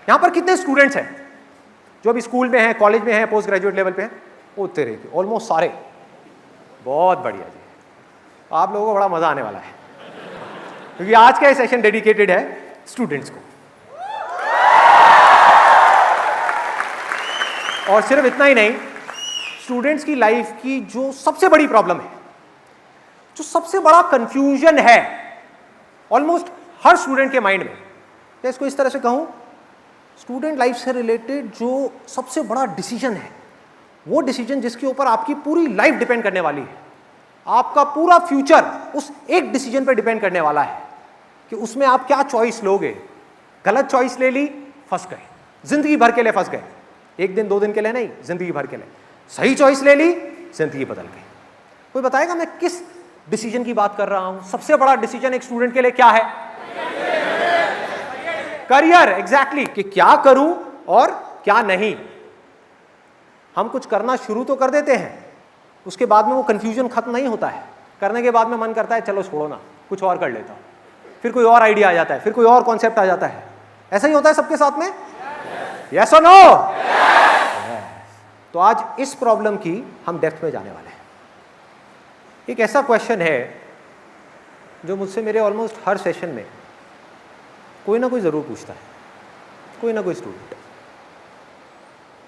यहां पर कितने स्टूडेंट्स हैं जो अभी स्कूल में हैं, कॉलेज में हैं, पोस्ट ग्रेजुएट लेवल पे हैं? वो तेरे ऑलमोस्ट सारे। बहुत बढ़िया जी, आप लोगों को बड़ा मजा आने वाला है क्योंकि आज का ये सेशन डेडिकेटेड है स्टूडेंट्स को। और सिर्फ इतना ही नहीं, स्टूडेंट्स की लाइफ की जो सबसे बड़ी प्रॉब्लम है, जो सबसे बड़ा कंफ्यूजन है ऑलमोस्ट हर स्टूडेंट के माइंड में, या इसको इस तरह से कहूं, स्टूडेंट लाइफ से रिलेटेड जो सबसे बड़ा डिसीजन है, वो डिसीजन जिसके ऊपर आपकी पूरी लाइफ डिपेंड करने वाली है, आपका पूरा फ्यूचर उस एक डिसीजन पर डिपेंड करने वाला है कि उसमें आप क्या चॉइस लोगे। गलत चॉइस ले ली, फंस गए, जिंदगी भर के लिए फंस गए। एक दिन 2 दिन के लिए नहीं, जिंदगी भर के लिए। सही चॉइस ले ली, जिंदगी बदल गई। कोई बताएगा मैं किस डिसीजन की बात कर रहा हूं? सबसे बड़ा डिसीजन एक स्टूडेंट के लिए क्या है? करियर। एग्जैक्टली, कि क्या करूं और क्या नहीं। हम कुछ करना शुरू तो कर देते हैं, उसके बाद में वो कंफ्यूजन खत्म नहीं होता है। करने के बाद में मन करता है चलो छोड़ो ना, कुछ और कर लेता हूं, फिर कोई और आइडिया आ जाता है, फिर कोई और कॉन्सेप्ट आ जाता है। ऐसा ही होता है सबके साथ में? यस और नो? तो आज इस प्रॉब्लम की हम डेप्थ में जाने वाले हैं। एक ऐसा क्वेश्चन है जो मुझसे मेरे ऑलमोस्ट हर सेशन में कोई ना कोई ज़रूर पूछता है, कोई ना कोई स्टूडेंट।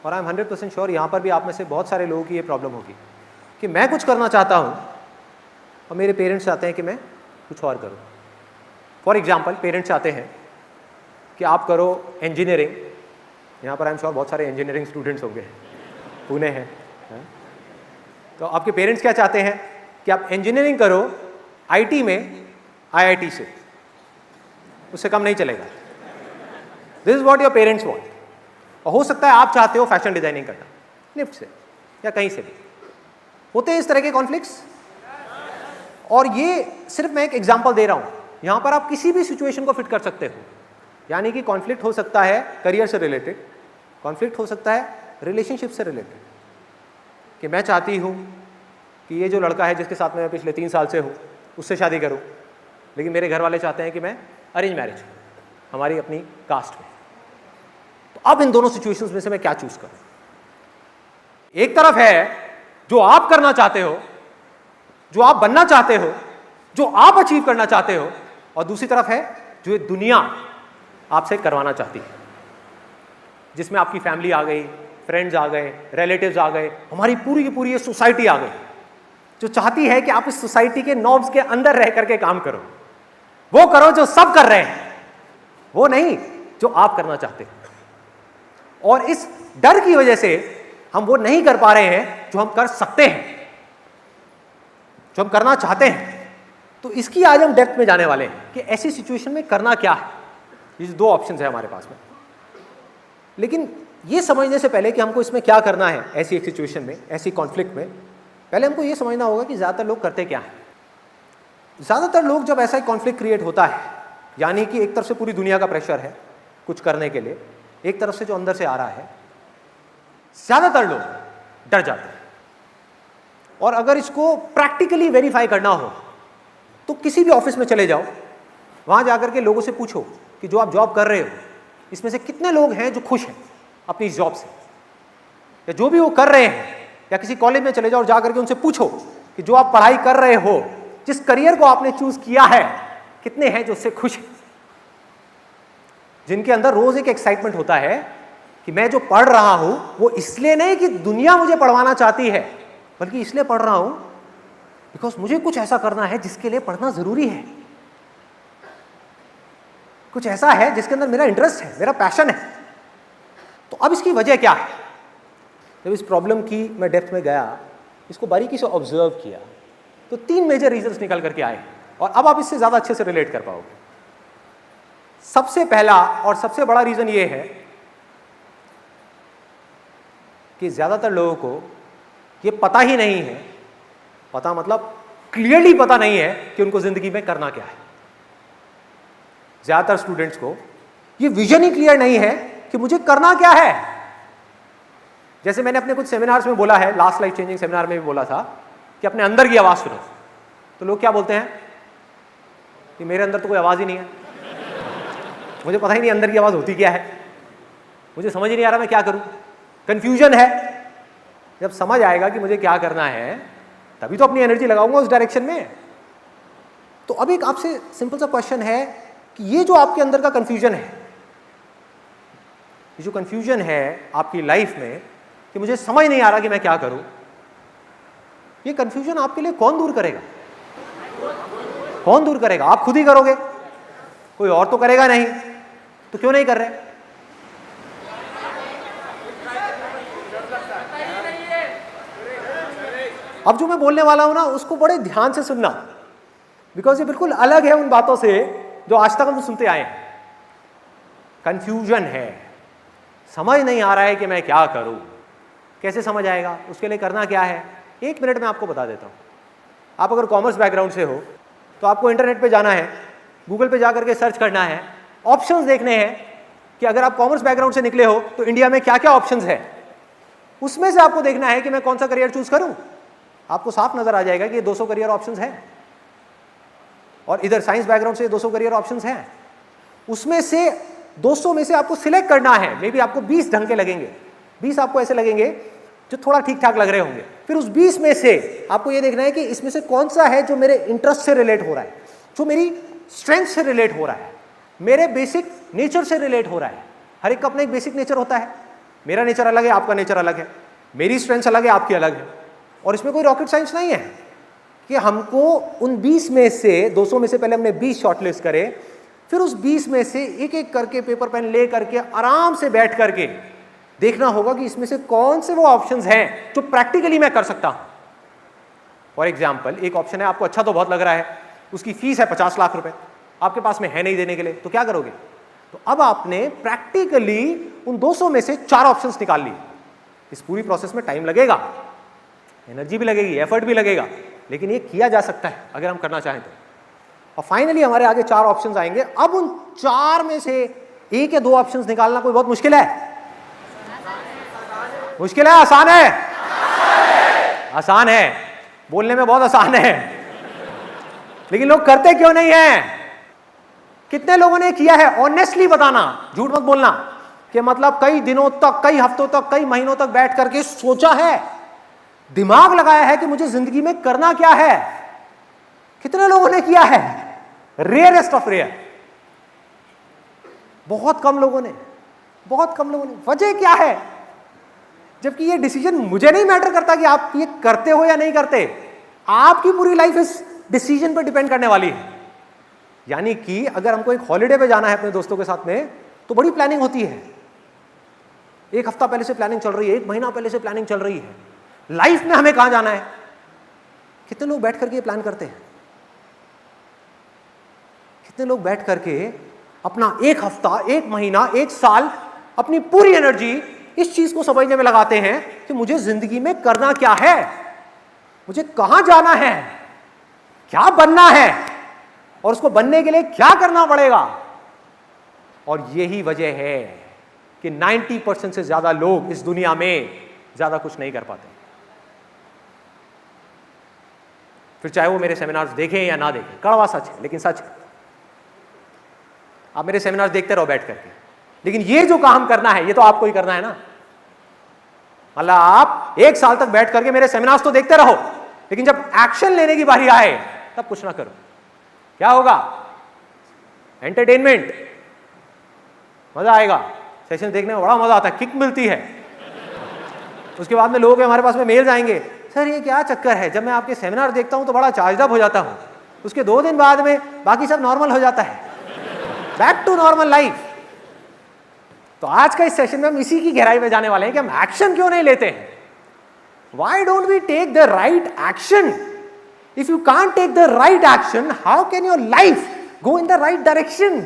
और आई एम 100% श्योर यहाँ पर भी आप में से बहुत सारे लोगों की ये प्रॉब्लम होगी कि मैं कुछ करना चाहता हूँ और मेरे पेरेंट्स चाहते हैं कि मैं कुछ और करूँ। फॉर एग्जाम्पल, पेरेंट्स चाहते हैं कि आप करो इंजीनियरिंग। यहाँ पर आई एम श्योर बहुत सारे इंजीनियरिंग स्टूडेंट्स होंगे, पुणे हैं। तो आपके पेरेंट्स क्या चाहते हैं कि आप इंजीनियरिंग करो आईटी में, आईआईटी से, उससे कम नहीं चलेगा। This is what your parents want. और हो सकता है आप चाहते हो फैशन डिजाइनिंग करना, निफ्ट से या कहीं से भी। होते हैं इस तरह के कॉन्फ्लिक्ट्स। और ये सिर्फ मैं एक एग्जांपल दे रहा हूं, यहां पर आप किसी भी सिचुएशन को फिट कर सकते हो। यानी कि कॉन्फ्लिक्ट हो सकता है करियर से रिलेटेड, कॉन्फ्लिक्ट हो सकता है रिलेशनशिप से रिलेटेड, कि मैं चाहती हूं कि ये जो लड़का है जिसके साथ में मैं पिछले 3 साल से हूँ उससे शादी करूँ, लेकिन मेरे घर वाले चाहते हैं कि मैं अरेंज मैरिज, हमारी अपनी कास्ट में। तो अब इन दोनों सिचुएशंस में से मैं क्या चूज करूं? एक तरफ है जो आप करना चाहते हो, जो आप बनना चाहते हो, जो आप अचीव करना चाहते हो, और दूसरी तरफ है जो ये दुनिया आपसे करवाना चाहती है, जिसमें आपकी फैमिली आ गई, फ्रेंड्स आ गए, रिलेटिव्स आ गए, हमारी पूरी की पूरी ये सोसाइटी आ गई, जो चाहती है कि आप इस सोसाइटी के नॉर्म्स के अंदर रह करके काम करो। वो करो जो सब कर रहे हैं, वो नहीं जो आप करना चाहते हो। और इस डर की वजह से हम वो नहीं कर पा रहे हैं जो हम कर सकते हैं, जो हम करना चाहते हैं। तो इसकी आज हम डेप्थ में जाने वाले हैं कि ऐसी सिचुएशन में करना क्या है। ये 2 ऑप्शंस है हमारे पास में। लेकिन ये समझने से पहले कि हमको इसमें क्या करना है ऐसी एक सिचुएशन में, ऐसी कॉन्फ्लिक्ट में, पहले हमको ये समझना होगा कि ज़्यादातर लोग करते क्या हैं। ज़्यादातर लोग जब ऐसा कॉन्फ्लिक्ट क्रिएट होता है, यानी कि एक तरफ से पूरी दुनिया का प्रेशर है कुछ करने के लिए, एक तरफ से जो अंदर से आ रहा है, ज़्यादातर लोग डर जाते हैं। और अगर इसको प्रैक्टिकली वेरीफाई करना हो तो किसी भी ऑफिस में चले जाओ, वहाँ जाकर के लोगों से पूछो कि जो आप जॉब कर रहे हो इसमें से कितने लोग हैं जो खुश हैं अपनी इस जॉब से, या जो भी वो कर रहे हैं। या किसी कॉलेज में चले जाओ और जाकर के उनसे पूछो कि जो आप पढ़ाई कर रहे हो, जिस करियर को आपने चूज किया है, कितने हैं जो उससे खुश हैं, जिनके अंदर रोज एक एक्साइटमेंट होता है कि मैं जो पढ़ रहा हूं वो इसलिए नहीं कि दुनिया मुझे पढ़वाना चाहती है, बल्कि इसलिए पढ़ रहा हूं बिकॉज मुझे कुछ ऐसा करना है जिसके लिए पढ़ना जरूरी है, कुछ ऐसा है जिसके अंदर मेरा इंटरेस्ट है, मेरा पैशन है। तो अब इसकी वजह क्या है? जब इस प्रॉब्लम की मैं डेप्थ में गया, इसको बारीकी से ऑब्जर्व किया, तो 3 मेजर रीजंस निकल करके आए, और अब आप इससे ज्यादा अच्छे से रिलेट कर पाओगे। सबसे पहला और सबसे बड़ा रीजन ये है कि ज्यादातर लोगों को ये पता ही नहीं है, पता मतलब क्लियरली पता नहीं है कि उनको जिंदगी में करना क्या है। ज्यादातर स्टूडेंट्स को ये विजन ही क्लियर नहीं है कि मुझे करना क्या है। जैसे मैंने अपने कुछ सेमिनार्स में बोला है, लास्ट लाइफ चेंजिंग सेमिनार में भी बोला था कि अपने अंदर की आवाज सुनो। तो लोग क्या बोलते हैं कि मेरे अंदर तो कोई आवाज ही नहीं है, मुझे पता ही नहीं अंदर की आवाज होती क्या है। मुझे समझ ही नहीं आ रहा मैं क्या करूं, कंफ्यूजन है। जब समझ आएगा कि मुझे क्या करना है तभी तो अपनी एनर्जी लगाऊंगा उस डायरेक्शन में। तो अब एक आपसे सिंपल सा क्वेश्चन है कि ये जो आपके अंदर का कंफ्यूजन है, ये जो कंफ्यूजन है आपकी लाइफ में कि मुझे समझ नहीं आ रहा कि मैं क्या करूं, ये कंफ्यूजन आपके लिए कौन दूर करेगा? कौन दूर करेगा? आप खुद ही करोगे, कोई और तो करेगा नहीं। तो क्यों नहीं कर रहे? अब जो मैं बोलने वाला हूं ना उसको बड़े ध्यान से सुनना, बिकॉज ये बिल्कुल अलग है उन बातों से जो आज तक हम सुनते आए हैं। कंफ्यूजन है, समझ नहीं आ रहा है कि मैं क्या करूं। कैसे समझ आएगा? उसके लिए करना क्या है, 1 मिनट में आपको बता देता हूं। आप अगर कॉमर्स बैकग्राउंड से हो तो आपको इंटरनेट पे जाना है, गूगल पे जाकर के सर्च करना है, ऑप्शंस देखने हैं कि अगर आप कॉमर्स बैकग्राउंड से निकले हो तो इंडिया में क्या क्या ऑप्शंस है। उसमें से आपको देखना है कि मैं कौन सा करियर चूज करूं। आपको साफ नजर आ जाएगा कि ये 200 करियर ऑप्शंस हैं, और इधर साइंस बैकग्राउंड से 200 करियर ऑप्शंस हैं। उसमें से 200 में से आपको सिलेक्ट करना है। मे बी आपको 20 ढंग के लगेंगे, 20 आपको ऐसे लगेंगे जो थोड़ा ठीक ठाक लग रहे होंगे। फिर उस 20 में से आपको ये देखना है कि इसमें से कौन सा है जो मेरे इंटरेस्ट से रिलेट हो रहा है, जो मेरी स्ट्रेंथ से रिलेट हो रहा है, मेरे बेसिक नेचर से रिलेट हो रहा है। हर एक का अपना एक बेसिक नेचर होता है। मेरा नेचर अलग है, आपका नेचर अलग है, मेरी स्ट्रेंथ अलग है, आपकी अलग है। और इसमें कोई रॉकेट साइंस नहीं है कि हमको उन 20 में से 200 में से पहले हमने 20 शॉर्टलिस्ट करे, फिर उस 20 में से एक एक करके पेपर पेन ले करके आराम से बैठ करके देखना होगा कि इसमें से कौन से वो ऑप्शंस हैं जो प्रैक्टिकली मैं कर सकता हूं। फॉर एग्जाम्पल, एक ऑप्शन है, आपको अच्छा तो बहुत लग रहा है, उसकी फीस है 50 लाख रुपए, आपके पास में है नहीं देने के लिए, तो क्या करोगे? तो अब आपने प्रैक्टिकली उन 200 में से 4 ऑप्शंस निकाल लिए। इस पूरी प्रोसेस में टाइम लगेगा, एनर्जी भी लगेगी, एफर्ट भी लगेगा, लेकिन ये किया जा सकता है अगर हम करना चाहें तो। और फाइनली हमारे आगे 4 ऑप्शंस आएंगे। अब उन 4 में से 1 या 2 ऑप्शंस निकालना कोई बहुत मुश्किल है? मुश्किल है? आसान है? आसान है, बोलने में बहुत आसान है, लेकिन लोग करते क्यों नहीं है? कितने लोगों ने किया है? ऑनेस्टली बताना, झूठ मत बोलना कि मतलब कई दिनों तक, कई हफ्तों तक, कई महीनों तक बैठ करके सोचा है, दिमाग लगाया है कि मुझे जिंदगी में करना क्या है। कितने लोगों ने किया है? रेयरेस्ट ऑफ रेयर, बहुत कम लोगों ने, बहुत कम लोगों ने। वजह क्या है? जबकि ये डिसीजन मुझे नहीं मैटर करता कि आप ये करते हो या नहीं करते, आपकी पूरी लाइफ इस डिसीजन पर डिपेंड करने वाली है। यानी कि अगर हमको एक हॉलिडे पे जाना है अपने दोस्तों के साथ में, तो बड़ी प्लानिंग होती है। 1 हफ्ता पहले से प्लानिंग चल रही है, 1 महीना पहले से प्लानिंग चल रही है। लाइफ में हमें कहां जाना है, कितने लोग बैठ करके ये प्लान करते हैं? कितने लोग बैठ करके अपना 1 हफ्ता, 1 महीना, 1 साल अपनी पूरी एनर्जी इस चीज को समझने में लगाते हैं कि मुझे जिंदगी में करना क्या है, मुझे कहां जाना है, क्या बनना है, और उसको बनने के लिए क्या करना पड़ेगा। और यही वजह है कि 90% से ज्यादा लोग इस दुनिया में ज्यादा कुछ नहीं कर पाते। फिर चाहे वो मेरे सेमिनार्स देखें या ना देखें, कड़वा सच है लेकिन सच है। आप मेरे सेमिनार्स देखते रहो बैठ करके, लेकिन ये जो काम करना है ये तो आपको ही करना है ना। मतलब आप 1 साल तक बैठ करके मेरे सेमिनार्स तो देखते रहो, लेकिन जब एक्शन लेने की बारी आए तब कुछ ना करो। क्या होगा? एंटरटेनमेंट, मजा आएगा, सेशन देखने में बड़ा मजा आता है, किक मिलती है। उसके बाद में लोग हमारे पास में मेल्स आएंगे, सर ये क्या चक्कर है, जब मैं आपके सेमिनार देखता हूं तो बड़ा चार्ज अप हो जाता हूं, उसके 2 दिन बाद में बाकी सब नॉर्मल हो जाता है, बैक टू नॉर्मल लाइफ। तो आज का इस सेशन में हम इसी की गहराई में जाने वाले हैं कि हम एक्शन क्यों नहीं लेते हैं। Why don't we take the right action? If you can't take the right action, how can your life go in the right direction?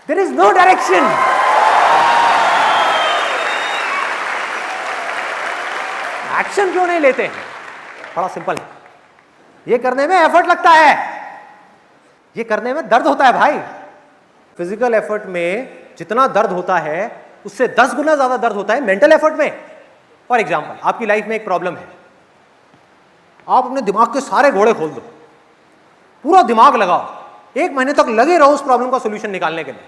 There is no direction. Action क्यों नहीं लेते हैं? बड़ा सिंपल है, ये करने में एफर्ट लगता है, ये करने में दर्द होता है भाई। फिजिकल एफर्ट में जितना दर्द होता है उससे 10 गुना ज्यादा दर्द होता है मेंटल एफर्ट में। फॉर एग्जाम्पल, आपकी लाइफ में एक प्रॉब्लम है, आप अपने दिमाग के सारे घोड़े खोल दो, पूरा दिमाग लगाओ, 1 महीने तक लगे रहो उस प्रॉब्लम का सोल्यूशन निकालने के लिए।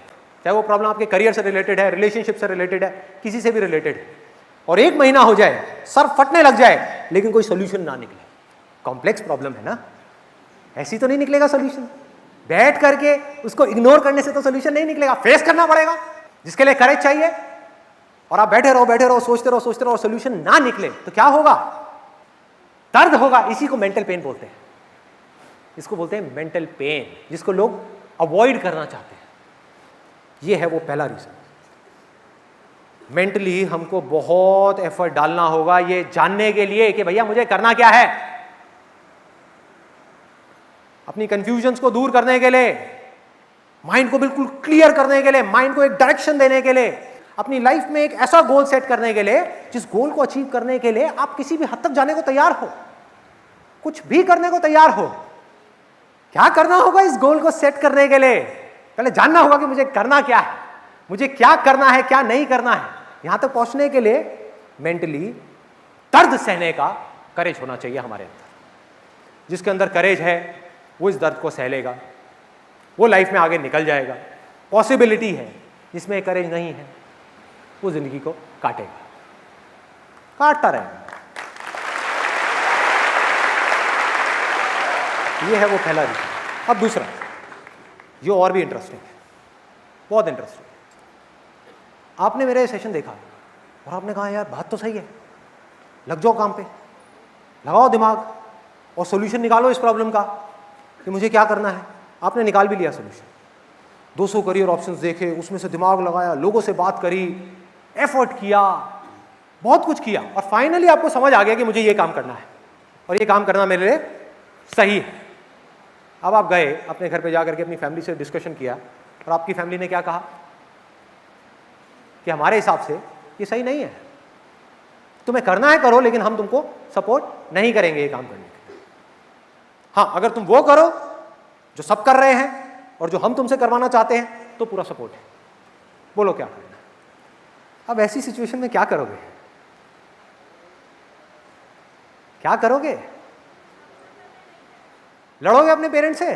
चाहे वो प्रॉब्लम आपके करियर से रिलेटेड है, रिलेशनशिप से रिलेटेड है, किसी से भी रिलेटेड है, और 1 महीना हो जाए, सर फटने लग जाए, लेकिन कोई सोल्यूशन ना निकले, कॉम्प्लेक्स प्रॉब्लम है ना, ऐसी तो नहीं निकलेगा सोल्यूशन। बैठ करके उसको इग्नोर करने से तो सोल्यूशन नहीं निकलेगा, फेस करना पड़ेगा, जिसके लिए करेज चाहिए। और आप बैठे रहो, सोचते रहो, और सोल्यूशन ना निकले तो क्या होगा? दर्द होगा। इसी को मेंटल पेन बोलते हैं, इसको बोलते हैं मेंटल पेन, जिसको लोग अवॉइड करना चाहते हैं। ये है वो पहला रीजन। मेंटली हमको बहुत एफर्ट डालना होगा ये जानने के लिए कि भैया मुझे करना क्या है। अपनी कंफ्यूजन्स को दूर करने के लिए, माइंड को बिल्कुल क्लियर करने के लिए, माइंड को एक डायरेक्शन देने के लिए, अपनी लाइफ में एक ऐसा गोल सेट करने के लिए जिस गोल को अचीव करने के लिए आप किसी भी हद तक जाने को तैयार हो, कुछ भी करने को तैयार हो। क्या करना होगा इस गोल को सेट करने के लिए? पहले जानना होगा कि मुझे करना क्या है, मुझे क्या करना है, क्या नहीं करना है। यहां तक पहुंचने के लिए मेंटली दर्द सहने का करेज होना चाहिए हमारे अंदर। जिसके अंदर करेज है वो इस दर्द को सह लेगा, वो लाइफ में आगे निकल जाएगा। पॉसिबिलिटी है, जिसमें करेज नहीं है वो जिंदगी को काटेगा, काटता रहेगा। ये है वो पहला रीजन। अब दूसरा, ये और भी इंटरेस्टिंग है, बहुत इंटरेस्टिंग। आपने मेरे सेशन देखा और आपने कहा यार बात तो सही है, लग जाओ काम पे, लगाओ दिमाग और सॉल्यूशन निकालो इस प्रॉब्लम का कि मुझे क्या करना है। आपने निकाल भी लिया सॉल्यूशन, 200 करियर ऑप्शंस देखे, उसमें से दिमाग लगाया, लोगों से बात करी, एफर्ट किया, बहुत कुछ किया, और फाइनली आपको समझ आ गया कि मुझे ये काम करना है और ये काम करना मेरे लिए सही है। अब आप गए अपने घर पे जाकर के अपनी फैमिली से डिस्कशन किया और आपकी फैमिली ने क्या कहा कि हमारे हिसाब से ये सही नहीं है, तुम्हें करना है करो, लेकिन हम तुमको सपोर्ट नहीं करेंगे ये काम करने के लिए। हाँ, अगर तुम वो करो जो सब कर रहे हैं और जो हम तुमसे करवाना चाहते हैं तो पूरा सपोर्ट है, बोलो क्या करना है। अब ऐसी सिचुएशन में क्या करोगे? क्या करोगे? लड़ोगे अपने पेरेंट्स से?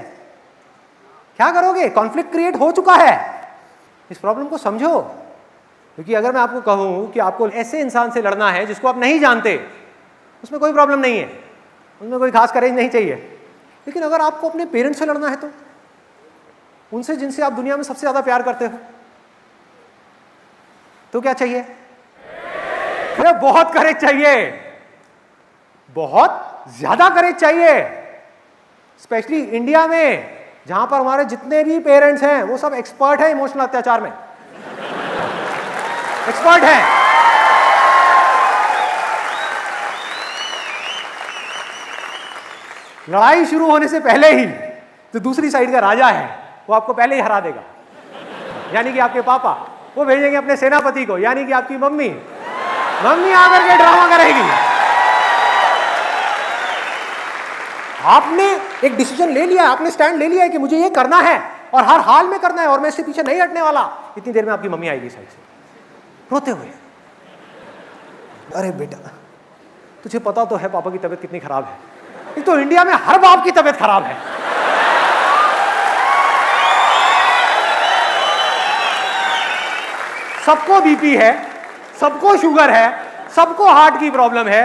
क्या करोगे? कॉन्फ्लिक्ट क्रिएट हो चुका है। इस प्रॉब्लम को समझो, क्योंकि अगर मैं आपको कहूं कि आपको ऐसे इंसान से लड़ना है जिसको आप नहीं जानते, उसमें कोई प्रॉब्लम नहीं है, उसमें कोई खास करेज नहीं चाहिए। लेकिन अगर आपको अपने पेरेंट्स से लड़ना है तो उनसे जिनसे आप दुनिया में सबसे ज्यादा प्यार करते हो, तो क्या चाहिए? अरे बहुत करेज चाहिए, बहुत ज्यादा करेज चाहिए। स्पेशली इंडिया में, जहां पर हमारे जितने भी पेरेंट्स हैं वो सब एक्सपर्ट हैं इमोशनल अत्याचार में, एक्सपर्ट हैं। लड़ाई शुरू होने से पहले ही जो दूसरी साइड का राजा है वो आपको पहले ही हरा देगा, यानी कि आपके पापा। वो भेजेंगे अपने सेनापति को, यानी कि आपकी मम्मी। मम्मी आकर के ड्रामा करेगी। आपने एक डिसीजन ले लिया, आपने स्टैंड ले लिया है कि मुझे ये करना है और हर हाल में करना है और मैं इससे पीछे नहीं हटने वाला। इतनी देर में आपकी मम्मी आएगी साइड से रोते हुए, अरे बेटा तुझे पता तो है पापा की तबीयत कितनी खराब है। एक तो इंडिया में हर बाप की तबीयत खराब है। सबको बीपी है, सबको शुगर है, सबको हार्ट की प्रॉब्लम है,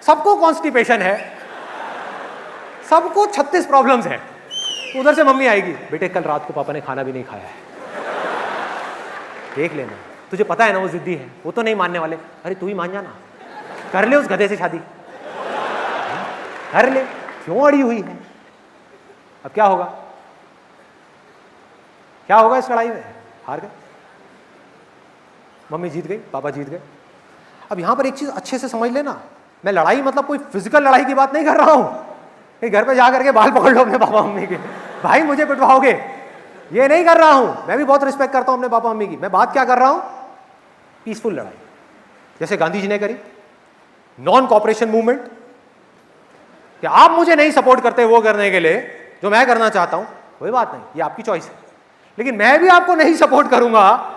सबको कॉन्स्टिपेशन है, सबको 36 प्रॉब्लम्स है। उधर से मम्मी आएगी, बेटे कल रात को पापा ने खाना भी नहीं खाया है, देख लेना, तुझे पता है ना वो जिद्दी है, वो तो नहीं मानने वाले। अरे तू ही मान जाना, कर ले उस गधे से शादी, कर ले, क्यों अड़ी हुई है। अब क्या होगा? क्या होगा इस लड़ाई में? हार गए, मम्मी जीत गई, पापा जीत गए। अब यहां पर एक चीज अच्छे से समझ लेना, मैं लड़ाई मतलब कोई फिजिकल लड़ाई की बात नहीं कर रहा हूं कि घर पे जाकर के बाल पकड़ लो अपने पापा मम्मी के, भाई मुझे पिटवाओगे, ये नहीं कर रहा हूं। मैं भी बहुत रिस्पेक्ट करता हूं अपने पापा मम्मी की। मैं बात क्या कर रहा हूं? पीसफुल लड़ाई, जैसे गांधी जी ने करी, नॉन कॉपरेशन मूवमेंट, कि आप मुझे नहीं सपोर्ट करते वो करने के लिए जो मैं करना चाहता हूं, कोई बात नहीं, ये आपकी चॉइस है, लेकिन मैं भी आपको नहीं सपोर्ट करूंगा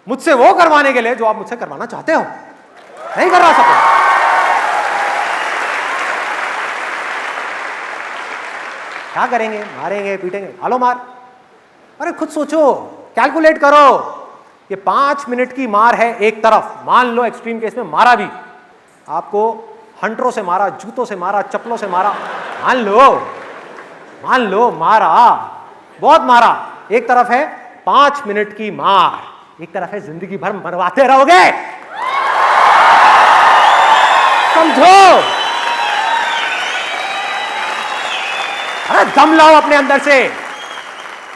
मुझसे वो करवाने के लिए जो आप मुझसे करवाना चाहते हो। नहीं कर रहा सपोर्ट। क्या करेंगे? मारेंगे, पीटेंगे, हालो मार। अरे खुद सोचो कैलकुलेट करो, ये 5 मिनट की मार है एक तरफ, मान लो एक्सट्रीम केस में मारा भी, आपको हंटरों से मारा, जूतों से मारा, चप्पलों से मारा, मान लो मारा, बहुत मारा, एक तरफ है 5 मिनट की मार, एक तरफ है जिंदगी भर मरवाते रहोगे। समझो, अरे दम लाओ अपने अंदर से।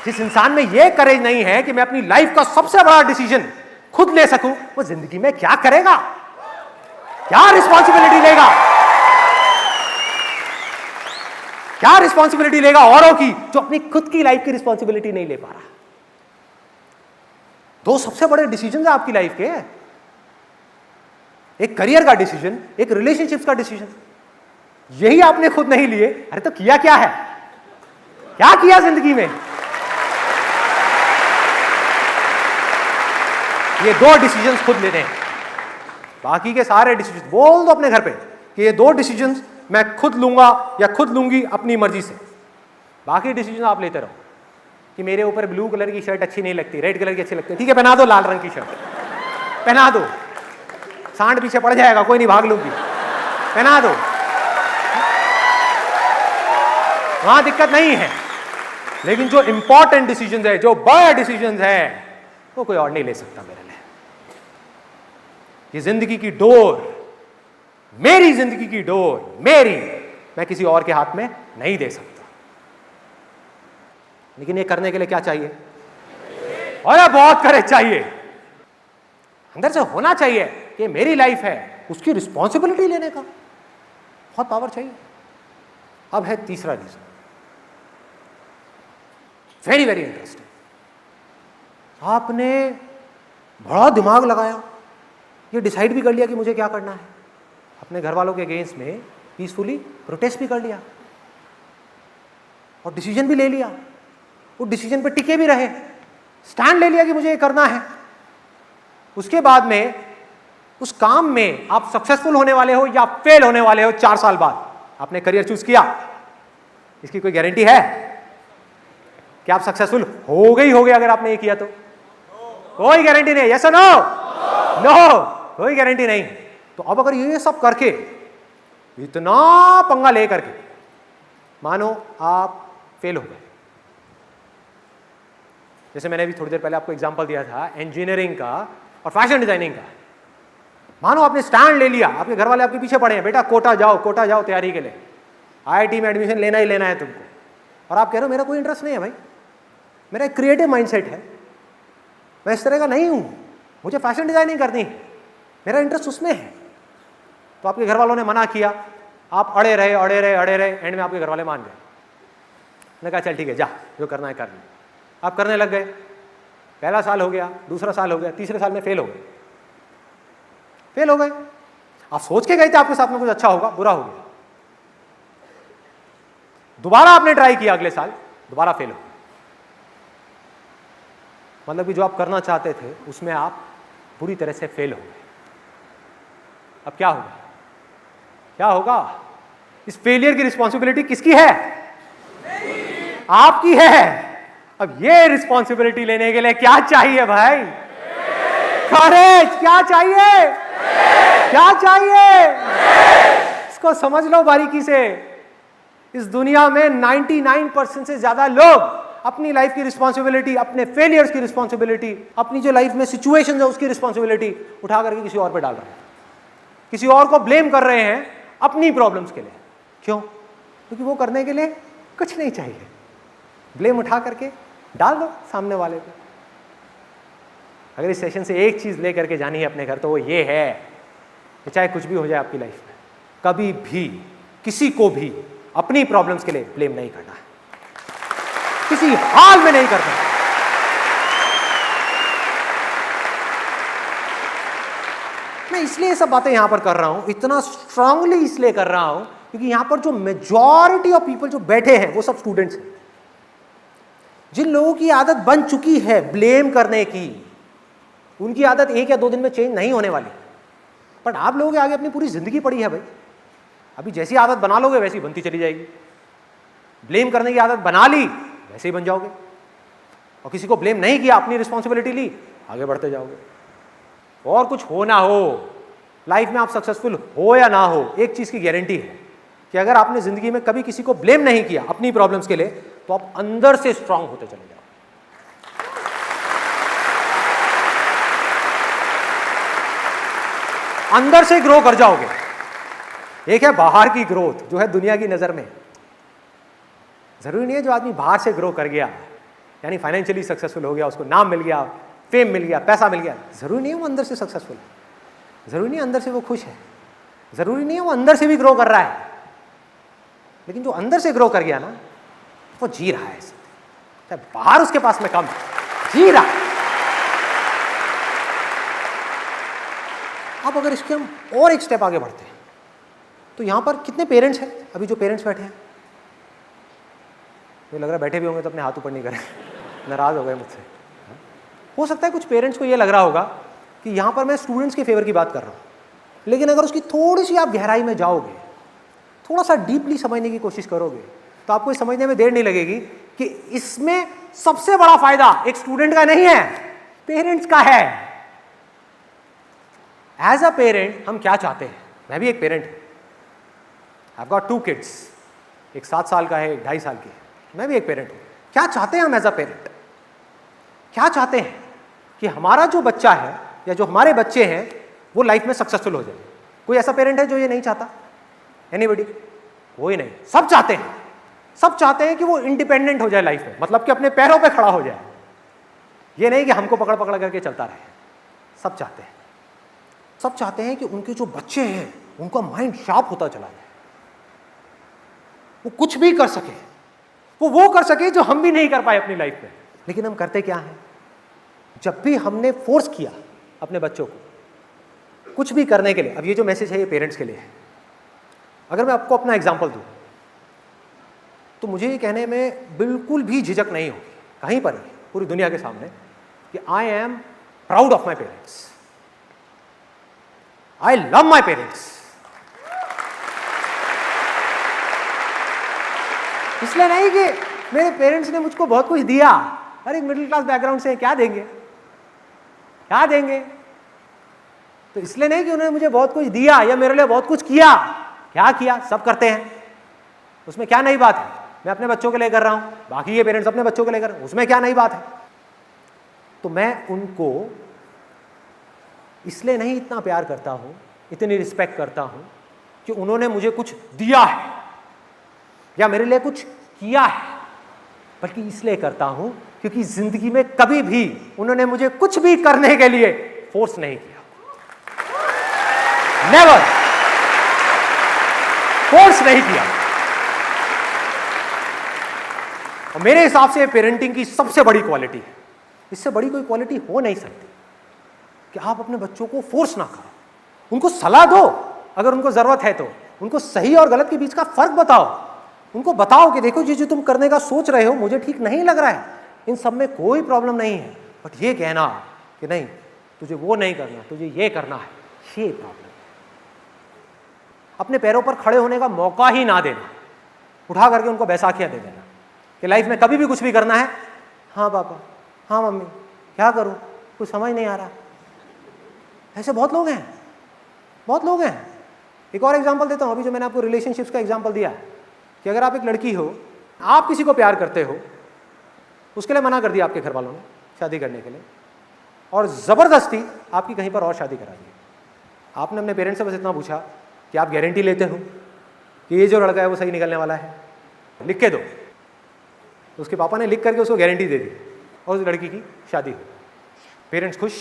जिस इंसान में यह करेज नहीं है कि मैं अपनी लाइफ का सबसे बड़ा डिसीजन खुद ले सकूं, वो जिंदगी में क्या करेगा, क्या रिस्पॉन्सिबिलिटी लेगा, क्या रिस्पॉन्सिबिलिटी लेगा औरों की, जो अपनी खुद की लाइफ की रिस्पॉन्सिबिलिटी नहीं ले पा रहा। दो सबसे बड़े डिसीजन है आपकी लाइफ के, एक करियर का डिसीजन, एक रिलेशनशिप्स का डिसीजन। यही आपने खुद नहीं लिए, अरे तो किया क्या है, क्या किया जिंदगी में? ये दो डिसीजंस खुद लेने हैं, बाकी के सारे डिसीजन बोल दो अपने घर पे कि ये दो डिसीजंस मैं खुद लूंगा या खुद लूंगी अपनी मर्जी से। बाकी डिसीजन आप लेते रहो कि मेरे ऊपर ब्लू कलर की शर्ट अच्छी नहीं लगती, रेड कलर की अच्छी लगती है, ठीक है पहना दो लाल रंग की शर्ट, पहना दो, सांड पीछे पड़ जाएगा, कोई नहीं, भाग लूंगी, पहना दो, वहां दिक्कत नहीं है। लेकिन जो इंपॉर्टेंट डिसीजन है, जो बड़ा डिसीजन है, वो कोई और नहीं ले सकता मेरे लिए। ये जिंदगी की डोर, मेरी जिंदगी की डोर, मेरी, मैं किसी और के हाथ में नहीं दे सकता। लेकिन ये करने के लिए क्या चाहिए? और बहुत करेज चाहिए, अंदर से होना चाहिए कि मेरी लाइफ है, उसकी रिस्पॉन्सिबिलिटी लेने का बहुत पावर चाहिए। अब है तीसरा रीजन, वेरी वेरी इंटरेस्टिंग। आपने बड़ा दिमाग लगाया, ये डिसाइड भी कर लिया कि मुझे क्या करना है, अपने घर वालों के अगेंस्ट में पीसफुली प्रोटेस्ट भी कर लिया और डिसीजन भी ले लिया, वो डिसीजन पे टिके भी रहे, स्टैंड ले लिया कि मुझे ये करना है। उसके बाद में उस काम में आप सक्सेसफुल होने वाले हो या फेल होने वाले हो 4 साल बाद, आपने करियर चूज किया, इसकी कोई गारंटी है कि आप सक्सेसफुल हो गए अगर आपने ये किया तो? कोई गारंटी नहीं। यस और नो? नो, कोई गारंटी नहीं। तो अब अगर ये सब करके, इतना पंगा ले करके, मानो आप फेल हो गए, जैसे मैंने भी थोड़ी देर पहले आपको एग्जांपल दिया था इंजीनियरिंग का और फैशन डिजाइनिंग का, मानो आपने स्टैंड ले लिया, आपके घर वाले आपके पीछे पड़े हैं, बेटा कोटा जाओ तैयारी के लिए, आईआईटी में एडमिशन लेना ही लेना है तुमको, और आप कह रहे हो मेरा कोई इंटरेस्ट नहीं है भाई, मेरा एक क्रिएटिव माइंडसेट है, मैं इस तरह का नहीं हूं, मुझे फैशन डिजाइनिंग करनी है, मेरा इंटरेस्ट उसमें है। तो आपके घर वालों ने मना किया, आप अड़े रहे, एंड में आपके घर वाले मान गए, ने कहा चल ठीक है जा, जो करना है कर लो। आप करने लग गए, पहला साल हो गया, दूसरा साल हो गया, तीसरे साल में फेल हो गए। आप सोच के गए थे आपके साथ में कुछ अच्छा होगा, बुरा हो गया। दोबारा आपने ट्राई किया अगले साल, दोबारा फेल हो गए। मतलब कि जो आप करना चाहते थे उसमें आप पूरी तरह से फेल हो गए। अब क्या होगा? इस फेलियर की रिस्पॉन्सिबिलिटी किसकी है? आपकी है। अब ये रिस्पॉन्सिबिलिटी लेने के लिए क्या चाहिए भाई? करेज। क्या चाहिए? इसको समझ लो बारीकी से। इस दुनिया में 99% से ज्यादा लोग अपनी लाइफ की रिस्पॉन्सिबिलिटी, अपने फेलियर्स की रिस्पॉन्सिबिलिटी, अपनी जो लाइफ में सिचुएशन है उसकी रिस्पॉन्सिबिलिटी उठा करके किसी और पे डाल रहे हैं, किसी और को ब्लेम कर रहे हैं अपनी प्रॉब्लम्स के लिए। क्यों? क्योंकि वो करने के लिए कुछ नहीं चाहिए, ब्लेम उठा करके डाल दो सामने वाले पे। अगर इस सेशन से एक चीज लेकर के जानी है अपने घर, तो वो ये है कि चाहे कुछ भी हो जाए आपकी लाइफ में, कभी भी किसी को भी अपनी प्रॉब्लम्स के लिए ब्लेम नहीं करना है, किसी हाल में नहीं करना। मैं इसलिए ये सब बातें यहां पर कर रहा हूं, इतना स्ट्रांगली इसलिए कर रहा हूं क्योंकि यहां पर जो मेजॉरिटी ऑफ पीपल जो बैठे हैं वो सब स्टूडेंट्स हैं, जिन लोगों की आदत बन चुकी है ब्लेम करने की। उनकी आदत 1 या 2 दिन में चेंज नहीं होने वाली, बट आप लोगों के आगे अपनी पूरी जिंदगी पड़ी है भाई। अभी जैसी आदत बना लोगे वैसी बनती चली जाएगी। ब्लेम करने की आदत बना ली, वैसे ही बन जाओगे। और किसी को ब्लेम नहीं किया, अपनी रिस्पॉन्सिबिलिटी ली, आगे बढ़ते जाओगे। और कुछ हो ना हो, लाइफ में आप सक्सेसफुल हो या ना हो, एक चीज की गारंटी है कि अगर आपने जिंदगी में कभी किसी को ब्लेम नहीं किया अपनी प्रॉब्लम्स के लिए, तो आप अंदर से स्ट्रांग होते चले जाओ। अंदर से ग्रो कर जाओगे। एक है बाहर की ग्रोथ, जो है दुनिया की नजर में। जरूरी नहीं है जो आदमी बाहर से ग्रो कर गया, यानी फाइनेंशियली सक्सेसफुल हो गया, उसको नाम मिल गया, फेम मिल गया, पैसा मिल गया, जरूरी नहीं है वो अंदर से सक्सेसफुल है, जरूरी नहीं है अंदर से वो खुश है, जरूरी नहीं है वो अंदर से भी ग्रो कर रहा है। लेकिन जो अंदर से ग्रो कर गया ना, वो जी रहा है, चाहे बाहर उसके पास में कम है, जी रहा है। अब अगर इसके हम और एक स्टेप आगे बढ़ते हैं, तो यहां पर कितने पेरेंट्स हैं? अभी जो पेरेंट्स बैठे हैं, मुझे लग रहा है बैठे भी होंगे तो अपने हाथ ऊपर नहीं करें, नाराज हो गए मुझसे। हो सकता है कुछ पेरेंट्स को ये लग रहा होगा कि यहां पर मैं स्टूडेंट्स के फेवर की बात कर रहा हूं, लेकिन अगर उसकी थोड़ी सी आप गहराई में जाओगे, थोड़ा सा डीपली समझने की कोशिश करोगे, तो आपको ये समझने में देर नहीं लगेगी कि इसमें सबसे बड़ा फायदा एक स्टूडेंट का नहीं है, पेरेंट्स का है। एज अ पेरेंट हम क्या चाहते हैं? मैं भी एक पेरेंट हूं, आई हैव गॉट 2 किड्स, एक 7 साल का है, एक 2.5 साल की है। मैं भी एक पेरेंट हूं। क्या चाहते हैं हम एज अ पेरेंट? क्या चाहते हैं कि हमारा जो बच्चा है या जो हमारे बच्चे हैं वो लाइफ में सक्सेसफुल हो जाए। कोई ऐसा पेरेंट है जो ये नहीं चाहता? एनीबॉडी? कोई नहीं। सब चाहते हैं, सब चाहते हैं कि वो इंडिपेंडेंट हो जाए लाइफ में, मतलब कि अपने पैरों पे खड़ा हो जाए। ये नहीं कि हमको पकड़ पकड़ करके चलता रहे। सब चाहते हैं, सब चाहते हैं कि उनके जो बच्चे हैं उनका माइंड शार्प होता चला जाए, वो कुछ भी कर सके, वो कर सके जो हम भी नहीं कर पाए अपनी लाइफ में। लेकिन हम करते क्या हैं? जब भी हमने फोर्स किया अपने बच्चों को कुछ भी करने के लिए, अब ये जो मैसेज है ये पेरेंट्स के लिए है। अगर मैं आपको अपना एग्जांपल दूं, तो मुझे ये कहने में बिल्कुल भी झिझक नहीं होगी कहीं पर भी, पूरी दुनिया के सामने, कि I am proud of my parents, I love my parents. इसलिए नहीं कि मेरे पेरेंट्स ने मुझको बहुत कुछ दिया, अरे मिडिल क्लास बैकग्राउंड से क्या देंगे, क्या देंगे? तो इसलिए नहीं कि उन्होंने मुझे बहुत कुछ दिया या मेरे लिए बहुत कुछ किया। क्या किया? सब करते हैं, उसमें क्या नई बात है? मैं अपने बच्चों के लिए कर रहा हूं, बाकी ये पेरेंट्स अपने बच्चों के लिए कर रहे हैं, उसमें क्या नई बात है? तो मैं उनको इसलिए नहीं इतना प्यार करता हूं, इतनी रिस्पेक्ट करता हूं कि उन्होंने मुझे कुछ दिया है या मेरे लिए कुछ किया है, बल्कि इसलिए करता हूं क्योंकि जिंदगी में कभी भी उन्होंने मुझे कुछ भी करने के लिए फोर्स नहीं किया। नेवर फोर्स नहीं किया। और मेरे हिसाब से पेरेंटिंग की सबसे बड़ी क्वालिटी है, इससे बड़ी कोई क्वालिटी हो नहीं सकती कि आप अपने बच्चों को फोर्स ना करो, उनको सलाह दो, अगर उनको जरूरत है तो उनको सही और गलत के बीच का फर्क बताओ, उनको बताओ कि देखो जो तुम करने का सोच रहे हो मुझे ठीक नहीं लग रहा है, इन सब में कोई प्रॉब्लम नहीं है, बट ये कहना कि नहीं तुझे वो नहीं करना, तुझे ये करना है, ये प्रॉब्लम। अपने पैरों पर खड़े होने का मौका ही ना देना, उठा करके उनको बैसाखियां दे देना कि लाइफ में कभी भी कुछ भी करना है, हाँ पापा, हाँ मम्मी, क्या करूं, कुछ समझ नहीं आ रहा। ऐसे बहुत लोग हैं, बहुत लोग हैं। एक और एग्जांपल देता हूं, अभी जो मैंने आपको रिलेशनशिप्स का एग्जांपल दिया कि अगर आप एक लड़की हो, आप किसी को प्यार करते हो, उसके लिए मना कर दिया आपके घर वालों ने शादी करने के लिए, और ज़बरदस्ती आपकी कहीं पर और शादी करा दी। आपने अपने पेरेंट्स से बस इतना पूछा कि आप गारंटी लेते हो कि ये जो लड़का है वो सही निकलने वाला है, लिख के दो। तो उसके पापा ने लिख करके उसको गारंटी दे दी और उस लड़की की शादी हुई। पेरेंट्स खुश,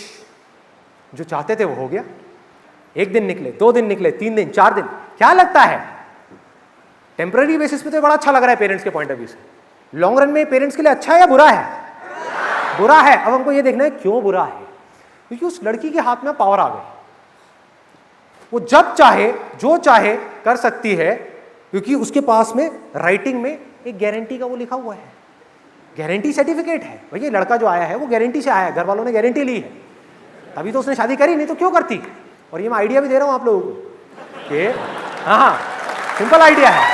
जो चाहते थे वो हो गया। 1 दिन निकले, 2 दिन निकले, 3 दिन, 4 दिन, क्या लगता है टेम्पररी बेसिस पे तो बड़ा अच्छा लग रहा है पेरेंट्स के पॉइंट ऑफ व्यू से, लॉन्ग रन में पेरेंट्स के लिए अच्छा है या बुरा है? बुरा है। अब हमको ये देखना है क्यों बुरा है, क्योंकि उस लड़की के हाथ में पावर आ गई, वो जब चाहे जो चाहे कर सकती है, क्योंकि उसके पास में राइटिंग में एक गारंटी का वो लिखा हुआ है, गारंटी सर्टिफिकेट है। भैया लड़का जो आया है वो गारंटी से आया है, घर वालों ने गारंटी ली है, तभी तो उसने शादी करी, नहीं तो क्यों करती। और ये मैं आइडिया भी दे रहा हूं आप लोगों को कि हाँ, सिंपल आइडिया है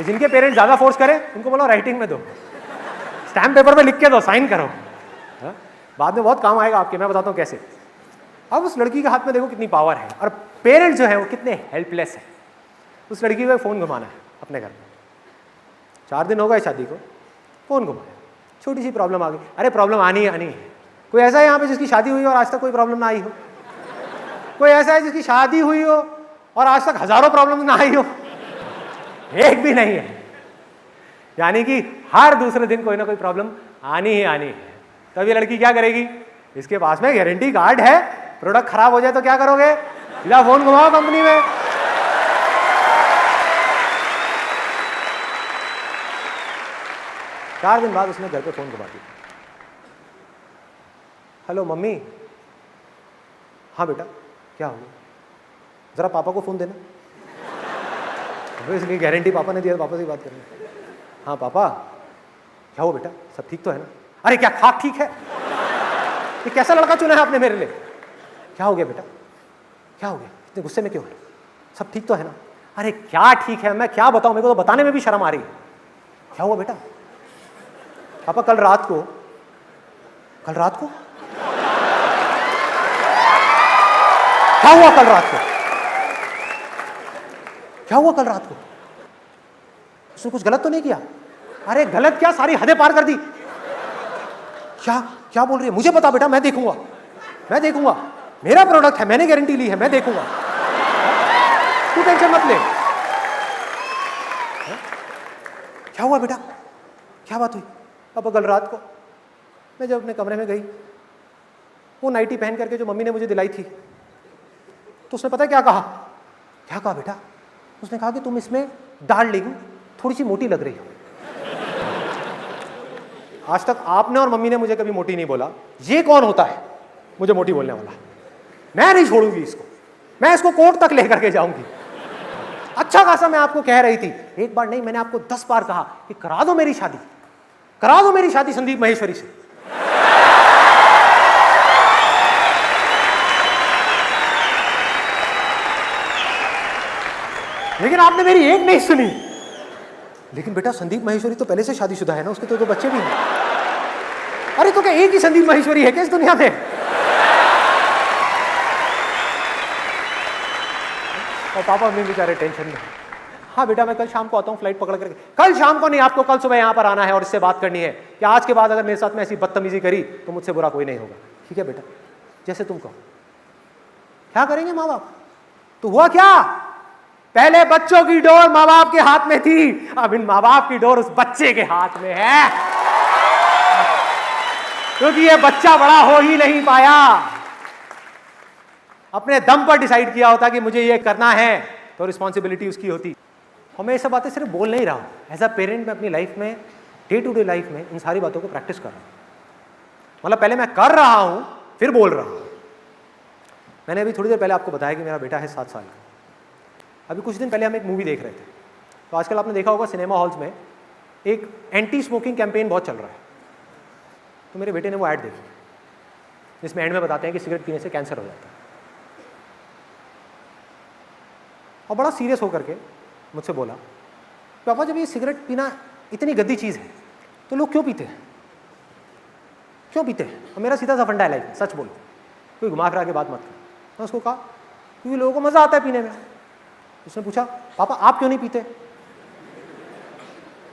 कि जिनके पेरेंट्स ज्यादा फोर्स करें उनको बोलो राइटिंग में दो, स्टैम्प पेपर पे लिख के दो, साइन करो, हा? बाद में बहुत काम आएगा आपके, मैं बताता हूँ कैसे। अब उस लड़की के हाथ में देखो कितनी पावर है, और पेरेंट्स जो है वो कितने हेल्पलेस है। उस लड़की को फ़ोन घुमाना है अपने घर में, 4 दिन हो गए शादी को, फ़ोन घुमाया, छोटी सी प्रॉब्लम आ गई, अरे प्रॉब्लम आनी है। कोई ऐसा है यहाँ पे जिसकी शादी हुई और आज तक कोई प्रॉब्लम ना आई हो? कोई ऐसा है जिसकी शादी हुई हो और आज तक हजारों प्रॉब्लम ना आई हो? एक भी नहीं है। यानी कि हर दूसरे दिन कोई ना कोई प्रॉब्लम आनी ही आनी है। तब ये लड़की क्या करेगी? इसके पास में गारंटी कार्ड है, प्रोडक्ट खराब हो जाए तो क्या करोगे? सीधा फोन घुमाओ कंपनी में। चार दिन बाद उसने घर पे फोन घुमा दिया, हेलो मम्मी। हाँ बेटा क्या हो गया? जरा पापा को फोन देना। इसलिए गारंटी पापा ने दिया, पापा से बात करनी। हाँ पापा क्या हो बेटा, सब ठीक तो है ना? अरे क्या खाक ठीक है? ये कैसा लड़का चुना है आपने मेरे लिए? क्या हो गया बेटा, क्या हो गया, इतने गुस्से में क्यों है? सब ठीक तो है ना? अरे क्या ठीक है, मैं क्या बताऊं, मेरे को तो बताने में भी शर्म आ रही है। क्या हुआ बेटा? पापा कल रात को क्या हुआ कल रात को? क्या हुआ कल रात को? उसने कुछ गलत तो नहीं किया? अरे गलत क्या, सारी हदें पार कर दी। क्या बोल रही है? मुझे पता बेटा, मैं देखूंगा, मेरा प्रोडक्ट है, मैंने गारंटी ली है, मैं देखूंगा, तू टेंशन मत ले। क्या हुआ बेटा, क्या बात हुई? पापा कल रात को मैं जब अपने कमरे में गई, वो नाइटी पहन करके जो मम्मी ने मुझे दिलाई थी, तो उसने पता क्या कहा? क्या कहा बेटा? उसने कहा कि तुम इसमें डार्लिंग थोड़ी सी मोटी लग रही हो। आज तक आपने और मम्मी ने मुझे कभी मोटी नहीं बोला। ये कौन होता है मुझे मोटी बोलने वाला? मैं नहीं छोड़ूंगी इसको, मैं इसको कोर्ट तक लेकर के जाऊंगी। अच्छा खासा मैं आपको कह रही थी, एक बार नहीं मैंने आपको 10 बार कहा कि करा दो मेरी शादी संदीप महेश्वरी से। लेकिन आपने मेरी एक नहीं सुनी। लेकिन बेटा संदीप महेश्वरी तो पहले से शादीशुदा है ना, उसके तो बच्चे भी हैं। अरे तो क्या एक ही संदीप महेश्वरी है क्या इस दुनिया में? और पापा मम्मी बेचारे टेंशन में। हाँ बेटा मैं कल शाम को आता हूँ फ्लाइट पकड़ करके। कल शाम को नहीं, आपको कल सुबह यहाँ पर आना है और इससे बात करनी है कि आज के बाद अगर मेरे साथ में ऐसी बदतमीजी करी तो मुझसे बुरा कोई नहीं होगा। ठीक है बेटा, जैसे तुम कहो। क्या करेंगे माँ बाप? तो हुआ क्या? पहले बच्चों की डोर माँ बाप के हाथ में थी, अब इन माँ बाप की डोर उस बच्चे के हाथ में है, क्योंकि ये बच्चा बड़ा हो ही नहीं पाया। अपने दम पर डिसाइड किया होता कि मुझे ये करना है तो रिस्पॉन्सिबिलिटी उसकी होती। और मैं ये सब बातें सिर्फ बोल नहीं रहा हूँ, एज अ पेरेंट मैं अपनी लाइफ में, डे टू डे लाइफ में इन सारी बातों को प्रैक्टिस कर रहा हूँ। मतलब पहले मैं कर रहा हूँ फिर बोल रहा हूँ। मैंने अभी थोड़ी देर पहले आपको बताया कि मेरा बेटा है 7 साल का। अभी कुछ दिन पहले हम एक मूवी देख रहे थे, तो आजकल आपने देखा होगा सिनेमा हॉल्स में एक एंटी स्मोकिंग कैंपेन बहुत चल रहा है। तो मेरे बेटे ने वो ऐड देखी जिसमें एंड में बताते हैं कि सिगरेट पीने से कैंसर हो जाता है। और बड़ा सीरियस होकर के मुझसे बोला, पापा जब ये सिगरेट पीना इतनी गंदी चीज़ है तो लोग क्यों पीते हैं? और मेरा सीधा सा फंडा है लाइफ में, सच बोलो, कोई घुमा फिरा के बात मत कर। मैं उसको कहा क्योंकि लोगों को मज़ा आता है पीने में। उसने पूछा पापा आप क्यों नहीं पीते?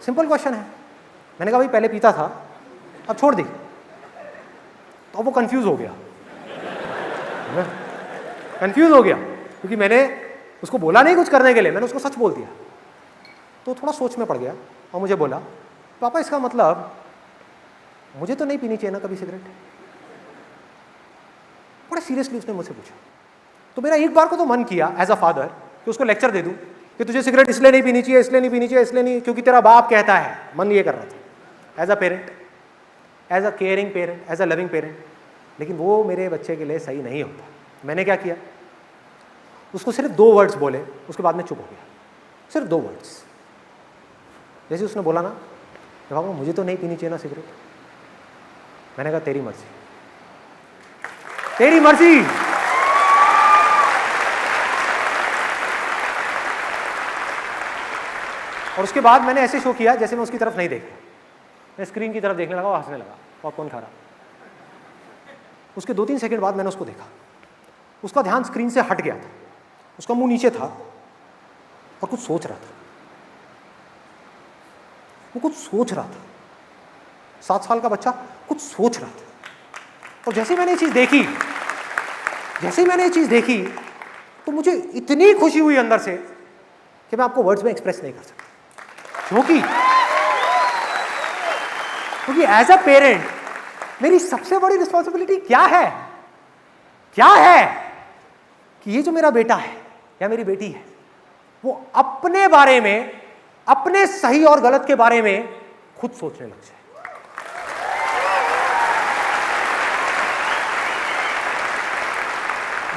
सिंपल क्वेश्चन है। मैंने कहा भाई पहले पीता था, अब छोड़ दी। तो वो कंफ्यूज हो गया, क्योंकि मैंने उसको बोला नहीं कुछ करने के लिए, मैंने उसको सच बोल दिया। तो थोड़ा सोच में पड़ गया और मुझे बोला पापा इसका मतलब मुझे तो नहीं पीनी चाहिए ना कभी सिगरेट? बड़ा सीरियसली उसने मुझसे पूछा। तो मेरा एक बार को तो मन किया एज अ फादर कि उसको लेक्चर दे दूं कि तुझे सिगरेट इसलिए नहीं पीनी चाहिए, इसलिए नहीं, क्योंकि तेरा बाप कहता है। मन ये कर रहा था as a parent, as a caring parent, as a loving parent. लेकिन वो मेरे बच्चे के लिए सही नहीं होता। मैंने क्या किया, उसको सिर्फ 2 वर्ड्स बोले, उसके बाद में चुप हो गया। सिर्फ 2 वर्ड्स। जैसे उसने बोला ना बाबा मुझे तो नहीं पीनी चाहिए ना सिगरेट, मैंने कहा तेरी मर्जी, तेरी मर्जी। और उसके बाद मैंने ऐसे शो किया जैसे मैं उसकी तरफ नहीं देखा, मैं स्क्रीन की तरफ देखने लगा, वो हंसने लगा, पॉपकॉर्न खा रहा। उसके 2-3 सेकंड बाद मैंने उसको देखा, उसका ध्यान स्क्रीन से हट गया था, उसका मुंह नीचे था और कुछ सोच रहा था, वो कुछ सोच रहा था। 7 साल का बच्चा कुछ सोच रहा था। और जैसे मैंने ये चीज देखी तो मुझे इतनी खुशी हुई अंदर से कि मैं आपको वर्ड्स में एक्सप्रेस नहीं कर सकता। क्योंकि एज अ पेरेंट मेरी सबसे बड़ी रिस्पॉन्सिबिलिटी क्या है कि ये जो मेरा बेटा है या मेरी बेटी है वो अपने बारे में, अपने सही और गलत के बारे में खुद सोचने लग जाए।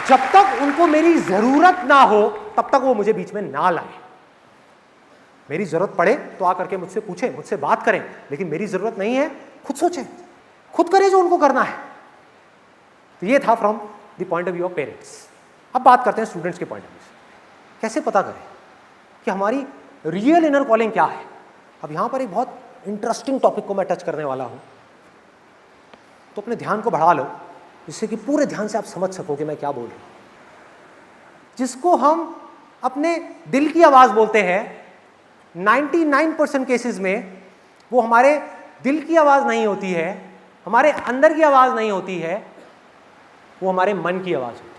जब तक उनको मेरी जरूरत ना हो तब तक वो मुझे बीच में ना लाए। मेरी जरूरत पड़े तो आकर के मुझसे पूछे, मुझसे बात करें, लेकिन मेरी जरूरत नहीं है, खुद सोचें, खुद करें जो उनको करना है। तो ये था from the point of view of parents. अब बात करते हैं स्टूडेंट्स के पॉइंट ऑफ व्यू से। कैसे पता करें कि हमारी रियल इनर कॉलिंग क्या है? अब यहां पर एक बहुत इंटरेस्टिंग टॉपिक को मैं टच करने वाला हूं, तो अपने ध्यान को बढ़ा लो जिससे कि पूरे ध्यान से आप समझ सको कि मैं क्या बोल रहा हूं। जिसको हम अपने दिल की आवाज बोलते हैं, 99% केसेस में वो हमारे दिल की आवाज नहीं होती है, हमारे अंदर की आवाज नहीं होती है, वो हमारे मन की आवाज होती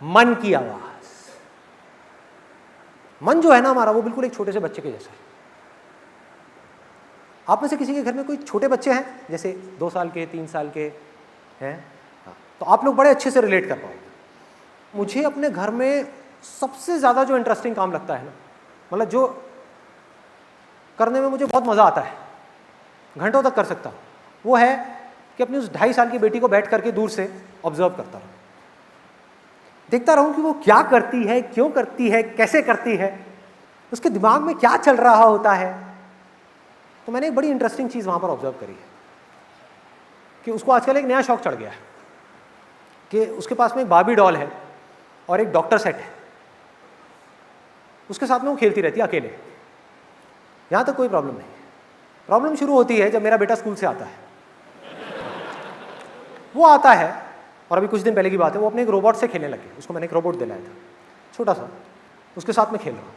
है। मन की आवाज। मन जो है ना हमारा, वो बिल्कुल एक छोटे से बच्चे के जैसा है। आप में से किसी के घर में कोई छोटे बच्चे हैं, जैसे 2 साल के, 3 साल के हैं, तो आप लोग बड़े अच्छे से रिलेट कर पाओगे। मुझे अपने घर में सबसे ज़्यादा जो इंटरेस्टिंग काम लगता है ना, मतलब जो करने में मुझे बहुत मज़ा आता है, घंटों तक कर सकता हूँ, वो है कि अपनी उस 2.5 साल की बेटी को बैठ करके दूर से ऑब्जर्व करता रहूँ, देखता रहूँ कि वो क्या करती है, क्यों करती है, कैसे करती है, उसके दिमाग में क्या चल रहा होता है। तो मैंने एक बड़ी इंटरेस्टिंग चीज़ वहाँ पर ऑब्जर्व करी है कि उसको आजकल एक नया शौक चढ़ गया है कि उसके पास में एक बार्बी डॉल है और एक डॉक्टर सेट है, उसके साथ में वो खेलती रहती है अकेले। यहाँ तक कोई प्रॉब्लम नहीं। प्रॉब्लम शुरू होती है जब मेरा बेटा स्कूल से आता है। वो आता है और अभी कुछ दिन पहले की बात है, वो अपने एक रोबोट से खेलने लगे। उसको मैंने एक रोबोट दिलाया था छोटा सा, उसके साथ में खेल रहा।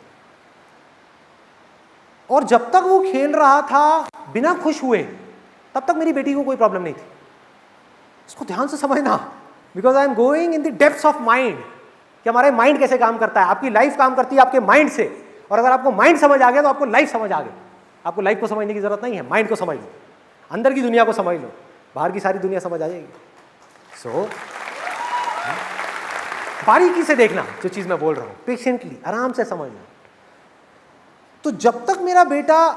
और जब तक वो खेल रहा था बिना खुश हुए, तब तक मेरी बेटी को कोई प्रॉब्लम नहीं थी। इसको ध्यान से समझना, because I am going in the depths of mind कि हमारे माइंड कैसे काम करता है। आपकी लाइफ काम करती है आपके माइंड से, और अगर आपको माइंड समझ आ गया तो आपको लाइफ समझ आ गई। आपको लाइफ को समझने की जरूरत नहीं है, माइंड को समझ लो, अंदर की दुनिया को समझ लो, बाहर की सारी दुनिया समझ आ जाएगी। सो बारीकी से देखना जो चीज मैं बोल रहा हूं, पेशेंटली आराम से समझना। तो जब तक मेरा बेटा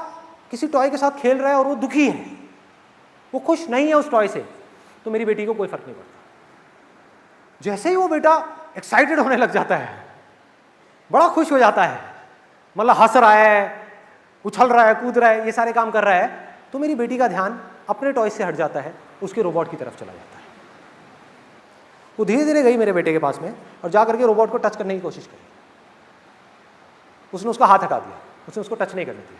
किसी टॉय के साथ खेल रहा है और वो दुखी है, वो खुश नहीं है उस टॉय से, तो मेरी बेटी को कोई फर्क नहीं पड़ता। जैसे ही वो बेटा एक्साइटेड होने लग जाता है, बड़ा खुश हो जाता है, मतलब हंस रहा है, उछल रहा है, कूद रहा है, ये सारे काम कर रहा है, तो मेरी बेटी का ध्यान अपने टॉय से हट जाता है, उसके रोबोट की तरफ चला जाता है। वो धीरे धीरे गई मेरे बेटे के पास में और जा करके रोबोट को टच करने की कोशिश करी। उसने उसका हाथ हटा दिया, उसने उसको टच नहीं करने दिया।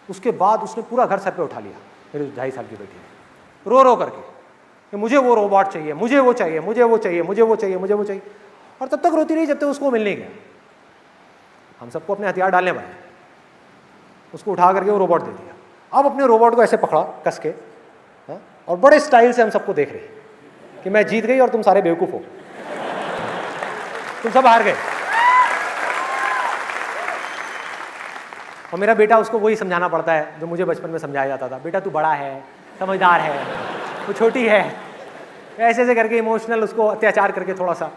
उसके बाद उसने पूरा घर सर पे उठा लिया, मेरी 2.5 साल की बेटी ने, रो रो करके कि मुझे वो रोबोट चाहिए, मुझे वो चाहिए, मुझे वो चाहिए, मुझे वो चाहिए, मुझे वो चाहिए। और तब तक रोती रही जब तक उसको मिल नहीं गया। हम सबको अपने हथियार डालने पड़े, उसको उठा करके वो रोबोट दे दिया। अब अपने रोबोट को ऐसे पकड़ा कस के, और बड़े स्टाइल से हम सबको देख रहे कि मैं जीत गई और तुम सारे बेवकूफ हो, तुम सब हार गए। और मेरा बेटा, उसको वही समझाना पड़ता है जो मुझे बचपन में समझाया जाता था, बेटा तू बड़ा है, समझदार है, वो छोटी है, ऐसे ऐसे करके इमोशनल उसको अत्याचार करके थोड़ा सा,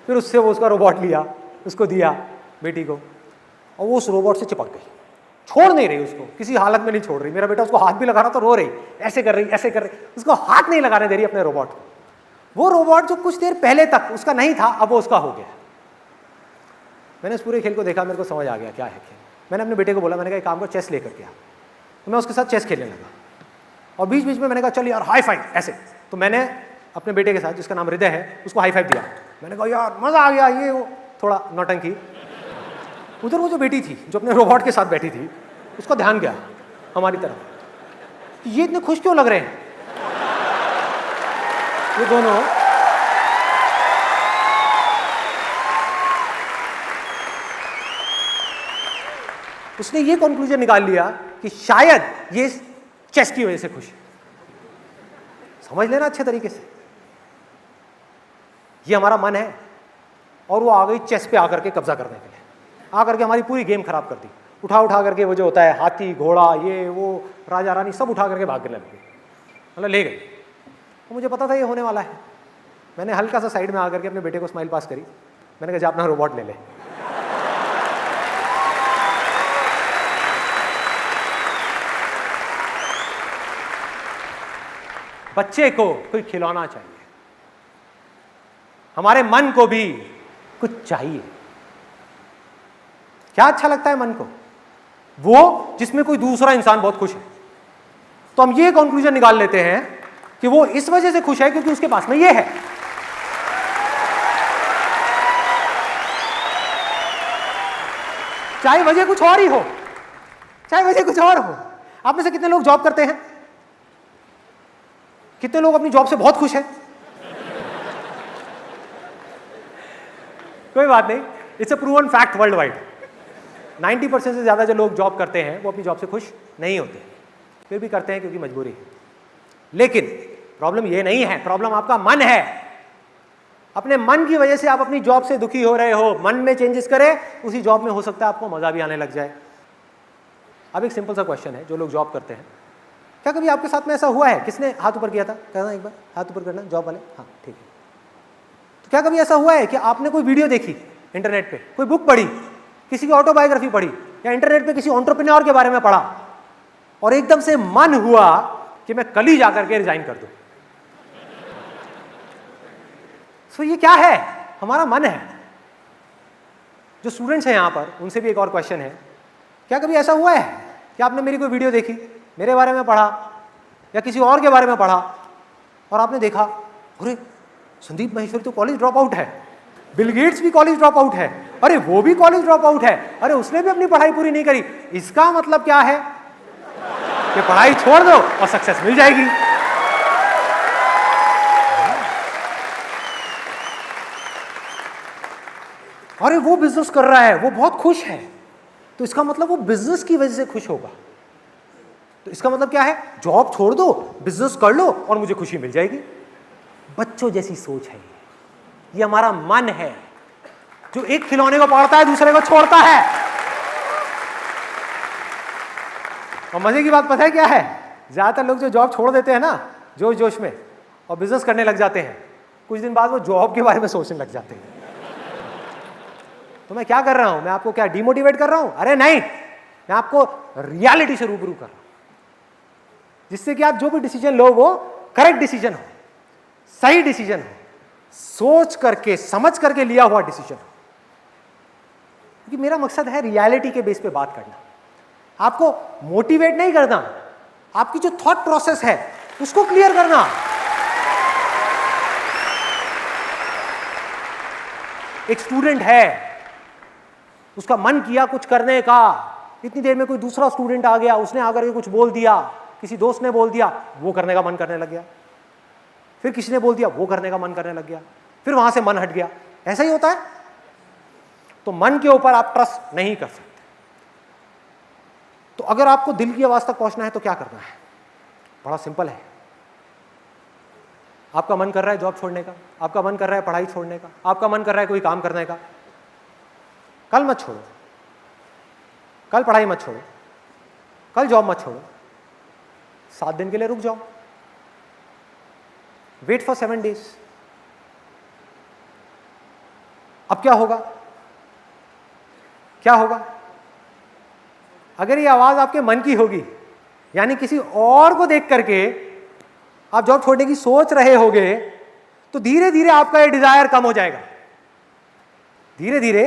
फिर उससे वो उसका रोबोट लिया, उसको दिया बेटी को, और वो उस रोबोट से चिपक गई, छोड़ नहीं रही उसको, किसी हालत में नहीं छोड़ रही। मेरा बेटा उसको हाथ भी लगा रहा तो रो रही, ऐसे कर रही, ऐसे कर रही, उसको हाथ नहीं लगाने दे रही अपने रोबोट को। वो रोबोट जो कुछ देर पहले तक उसका नहीं था, अब वो उसका हो गया। मैंने इस पूरे खेल को देखा, मेरे को समझ आ गया क्या है खेल। मैंने अपने बेटे को बोला, मैंने कहा एक काम को चेस लेकर के आ, तो मैं उसके साथ चेस खेलने लगा। और बीच बीच में मैंने कहा चल यार हाई फाइव ऐसे, तो मैंने अपने बेटे के साथ, जिसका नाम हृदय है, उसको हाई फाइव दिया। मैंने कहा यार मज़ा आ गया, ये वो थोड़ा नौटंकी। उधर वो जो बेटी थी जो अपने रोबोट के साथ बैठी थी, उसका ध्यान गया हमारी तरफ, ये इतने खुश क्यों लग रहे हैं ये दोनों। उसने ये कंक्लूजन निकाल लिया कि शायद ये चेस की वजह से खुश है। समझ लेना अच्छे तरीके से, ये हमारा मन है और वो आ गई चेस पे आकर के कब्जा करने के लिए, आकर के हमारी पूरी गेम खराब कर दी। उठा उठा करके वो जो होता है हाथी घोड़ा ये वो राजा रानी सब उठा करके भागने लग गए, मतलब ले गए। तो मुझे पता था ये होने वाला है। मैंने हल्का सा साइड में आकर के अपने बेटे को स्माइल पास करी, मैंने कहा जा अपना रोबोट ले ले। बच्चे को कोई खिलौना चाहिए, हमारे मन को भी कुछ चाहिए। क्या अच्छा लगता है मन को? वो जिसमें कोई दूसरा इंसान बहुत खुश है। तो हम ये कंक्लूजन निकाल लेते हैं कि वो इस वजह से खुश है क्योंकि उसके पास में ये है। चाहे वजह कुछ और ही हो, चाहे वजह कुछ और हो। आप में से कितने लोग जॉब करते हैं? कितने लोग अपनी जॉब से बहुत खुश हैं? कोई बात नहीं, it's a proven fact world wide. 90% से ज्यादा जो लोग जॉब करते हैं वो अपनी जॉब से खुश नहीं होते, फिर भी करते हैं क्योंकि मजबूरी है। लेकिन प्रॉब्लम ये नहीं है, प्रॉब्लम आपका मन है। अपने मन की वजह से आप अपनी जॉब से दुखी हो रहे हो। मन में चेंजेस करें, उसी जॉब में हो सकता है आपको मजा भी आने लग जाए। अब एक सिंपल सा क्वेश्चन है, जो लोग जॉब करते हैं, क्या कभी आपके साथ में ऐसा हुआ है? किसने हाथ ऊपर किया था? कहना एक बार, हाथ ऊपर करना, जॉब वाले। हाँ ठीक है। तो क्या कभी ऐसा हुआ है कि आपने कोई वीडियो देखी इंटरनेट पे, कोई बुक पढ़ी, किसी की ऑटोबायोग्राफी पढ़ी, या इंटरनेट पे किसी एंटरप्रेन्योर के बारे में पढ़ा और एकदम से मन हुआ कि मैं कल ही जाकर के रिजाइन कर दूं? सो ये क्या है? हमारा मन है। जो स्टूडेंट्स हैं यहां पर, उनसे भी एक और क्वेश्चन है, क्या कभी ऐसा हुआ है कि आपने मेरी कोई वीडियो देखी, मेरे बारे में पढ़ा या किसी और के बारे में पढ़ा और आपने देखा अरे संदीप माहेश्वरी तो कॉलेज ड्रॉप आउट है, बिल गेट्स भी कॉलेज ड्रॉप आउट है, अरे वो भी कॉलेज ड्रॉप आउट है, अरे उसने भी अपनी पढ़ाई पूरी नहीं करी। इसका मतलब क्या है कि पढ़ाई छोड़ दो और सक्सेस मिल जाएगी। अरे वो बिजनेस कर रहा है, वो बहुत खुश है, तो इसका मतलब वो बिजनेस की वजह से खुश होगा। तो इसका मतलब क्या है? जॉब छोड़ दो, बिजनेस कर लो और मुझे खुशी मिल जाएगी। बच्चों जैसी सोच है ये हमारा मन है जो एक खिलौने को पकड़ता है, दूसरे को छोड़ता है। और मजे की बात पता है क्या है? ज्यादातर लोग जो जॉब छोड़ देते हैं ना जोश जोश में और बिजनेस करने लग जाते हैं, कुछ दिन बाद वो जॉब के बारे में सोचने लग जाते हैं। तो मैं क्या कर रहा हूं? मैं आपको क्या डिमोटिवेट कर रहा हूं? अरे नहीं, मैं आपको रियलिटी से रूबरू कर रहा हूं, जिससे कि आप जो भी डिसीजन लो वो करेक्ट डिसीजन हो, सही डिसीजन हो, सोच करके समझ करके लिया हुआ डिसीजन हो। क्योंकि मेरा मकसद है रियलिटी के बेस पे बात करना, आपको मोटिवेट नहीं करना, आपकी जो थॉट प्रोसेस है उसको क्लियर करना। एक स्टूडेंट है, उसका मन किया कुछ करने का, इतनी देर में कोई दूसरा स्टूडेंट आ गया, उसने आकर के कुछ बोल दिया, किसी दोस्त ने बोल दिया, वो करने का मन करने लग गया, फिर किसी ने बोल दिया, वो करने का मन करने लग गया, फिर वहां से मन हट गया। ऐसा ही होता है। तो मन के ऊपर आप ट्रस्ट नहीं कर सकते। तो अगर आपको दिल की आवाज तक पहुंचना है तो क्या करना है? बड़ा सिंपल है। आपका मन कर रहा है जॉब छोड़ने का, आपका मन कर रहा है पढ़ाई छोड़ने का, आपका मन कर रहा है कोई काम करने का, कल मत छोड़ो, कल पढ़ाई मत छोड़ो, कल जॉब मत छोड़ो, 7 दिन के लिए रुक जाओ, वेट फॉर 7 डेज। अब क्या होगा? क्या होगा? अगर ये आवाज आपके मन की होगी, यानी किसी और को देख करके आप जॉब छोड़ने की सोच रहे होगे, तो धीरे धीरे आपका ये डिजायर कम हो जाएगा। धीरे धीरे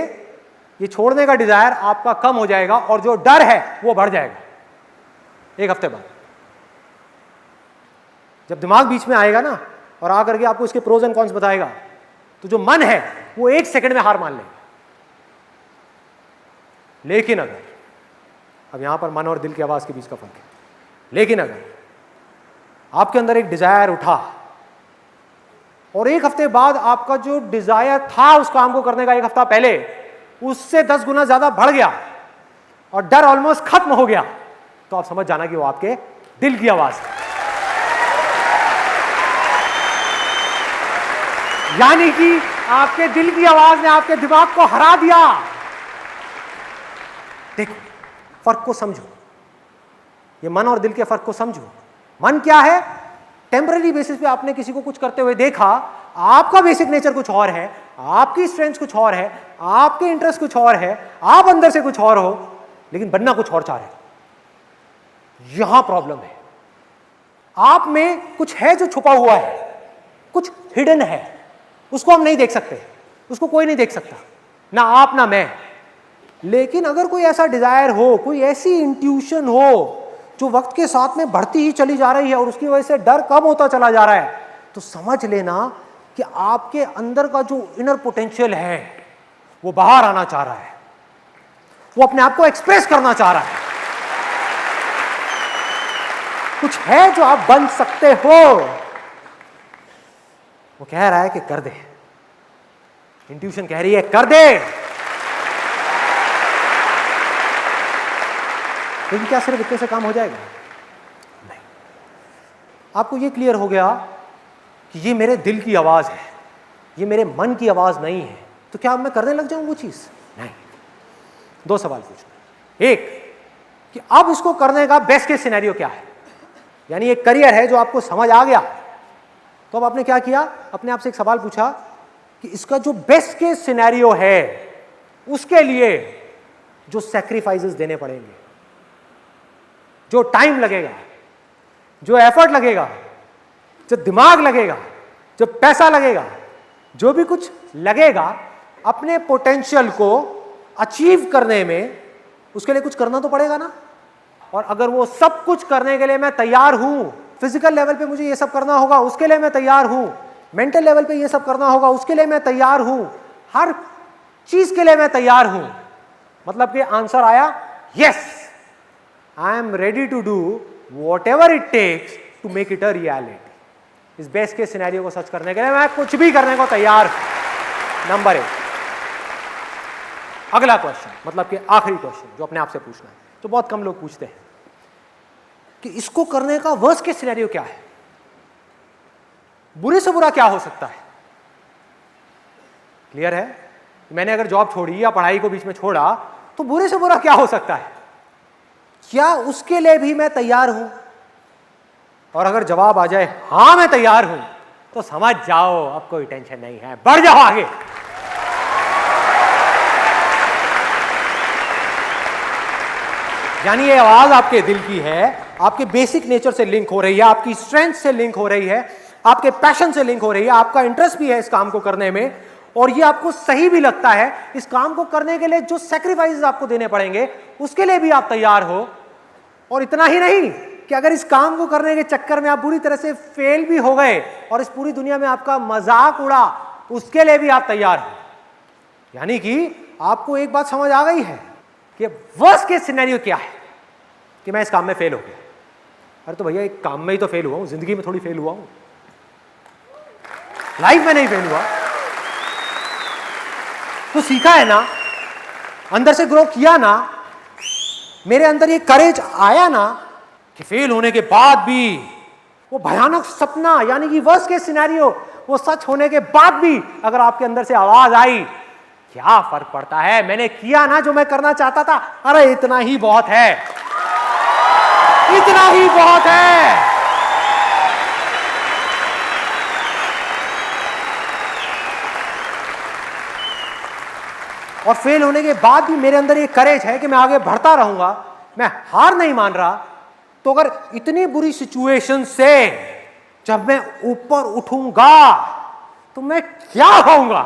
ये छोड़ने का डिजायर आपका कम हो जाएगा और जो डर है वो बढ़ जाएगा। 1 हफ्ते बाद जब दिमाग बीच में आएगा ना और आकर के आपको इसके प्रोज एंड कॉन्स बताएगा, तो जो मन है वो 1 सेकंड में हार मान लेगा। लेकिन अगर, अब यहां पर मन और दिल की आवाज के बीच का फर्क है, लेकिन अगर आपके अंदर एक डिजायर उठा और एक हफ्ते बाद आपका जो डिजायर था उस काम को करने का एक हफ्ता पहले उससे 10 गुना ज्यादा बढ़ गया और डर ऑलमोस्ट खत्म हो गया, तो आप समझ जाना कि वो आपके दिल की आवाज है। यानी कि आपके दिल की आवाज ने आपके दिमाग को हरा दिया। देखो, फर्क को समझो, ये मन और दिल के फर्क को समझो। मन क्या है? टेम्पररी बेसिस पे आपने किसी को कुछ करते हुए देखा, आपका बेसिक नेचर कुछ और है, आपकी स्ट्रेंथ कुछ और है, आपके इंटरेस्ट कुछ और है, आप अंदर से कुछ और हो, लेकिन बनना कुछ और चाह रहे हो। यहां प्रॉब्लम है। आप में कुछ है जो छुपा हुआ है, कुछ हिडन है, उसको हम नहीं देख सकते, उसको कोई नहीं देख सकता, ना आप ना मैं। लेकिन अगर कोई ऐसा डिजायर हो, कोई ऐसी इंट्यूशन हो जो वक्त के साथ में बढ़ती ही चली जा रही है और उसकी वजह से डर कम होता चला जा रहा है, तो समझ लेना कि आपके अंदर का जो इनर पोटेंशियल है वो बाहर आना चाह रहा है, वो अपने आप को एक्सप्रेस करना चाह रहा है। कुछ है जो आप बन सकते हो, वो कह रहा है कि कर दे। इंट्यूशन कह रही है कर दे। लेकिन क्या सिर्फ इतने से काम हो जाएगा? नहीं। आपको ये क्लियर हो गया कि ये मेरे दिल की आवाज है, ये मेरे मन की आवाज नहीं है, तो क्या अब मैं करने लग जाऊं वो चीज? नहीं। दो सवाल पूछना। एक कि अब इसको करने का बेस्ट केस सिनेरियो क्या है, यानी एक करियर है जो आपको समझ आ गया, तो अब आपने क्या किया? अपने आप से एक सवाल पूछा कि इसका जो बेस्ट केस सिनेरियो है उसके लिए जो सैक्रिफाइसेस देने पड़ेंगे, जो टाइम लगेगा, जो एफर्ट लगेगा, जो दिमाग लगेगा, जो पैसा लगेगा, जो भी कुछ लगेगा अपने पोटेंशियल को अचीव करने में, उसके लिए कुछ करना तो पड़ेगा ना। और अगर वो सब कुछ करने के लिए मैं तैयार हूं, फिजिकल लेवल पे मुझे ये सब करना होगा उसके लिए मैं तैयार हूं, मेंटल लेवल पे ये सब करना होगा उसके लिए मैं तैयार हूं, हर चीज के लिए मैं तैयार हूं, मतलब कि आंसर आया yes, I am ready to do whatever it takes to make it a reality. इस बेस्ट के सिनेरियो को सच करने के लिए मैं कुछ भी करने को तैयार हूं। नंबर 1। अगला क्वेश्चन, मतलब कि आखिरी क्वेश्चन जो अपने आप से पूछना है, तो बहुत कम लोग पूछते हैं कि इसको करने का वर्स्ट केस सिनेरियो क्या है, बुरे से बुरा क्या हो सकता है। क्लियर है? मैंने अगर जॉब छोड़ी या पढ़ाई को बीच में छोड़ा तो बुरे से बुरा क्या हो सकता है, क्या उसके लिए भी मैं तैयार हूं? और अगर जवाब आ जाए हां मैं तैयार हूं, तो समझ जाओ अब कोई टेंशन नहीं है, बढ़ जाओ आगे। यानी ये आवाज आपके दिल की है, आपके बेसिक नेचर से लिंक हो रही है, आपकी स्ट्रेंथ से लिंक हो रही है, आपके पैशन से लिंक हो रही है, आपका इंटरेस्ट भी है इस काम को करने में, और ये आपको सही भी लगता है। इस काम को करने के लिए जो सैक्रिफाइसेस आपको देने पड़ेंगे उसके लिए भी आप तैयार हो। और इतना ही नहीं कि अगर इस काम को करने के चक्कर में आप बुरी तरह से फेल भी हो गए और इस पूरी दुनिया में आपका मजाक उड़ा, उसके लिए भी आप तैयार हो। यानी कि आपको एक बात समझ आ गई है कि वर्स्ट केस सिनेरियो क्या है, कि मैं इस काम में फेल हो गया। अरे तो भैया एक काम में ही तो फेल हुआ हूं, जिंदगी में थोड़ी फेल हुआ हूं, लाइफ में नहीं फेल हुआ। तो सीखा है ना, अंदर से ग्रो किया ना, मेरे अंदर ये करेज आया ना कि फेल होने के बाद भी वो भयानक सपना, यानी कि वर्स्ट केस सिनेरियो, वो सच होने के बाद भी अगर आपके अंदर से आवाज आई, क्या फर्क पड़ता है, मैंने किया ना जो मैं करना चाहता था, अरे इतना ही बहुत है, इतना ही बहुत है। और फेल होने के बाद भी मेरे अंदर ये करेज है कि मैं आगे बढ़ता रहूंगा, मैं हार नहीं मान रहा। तो अगर इतनी बुरी सिचुएशन से जब मैं ऊपर उठूंगा तो मैं क्या होऊंगा?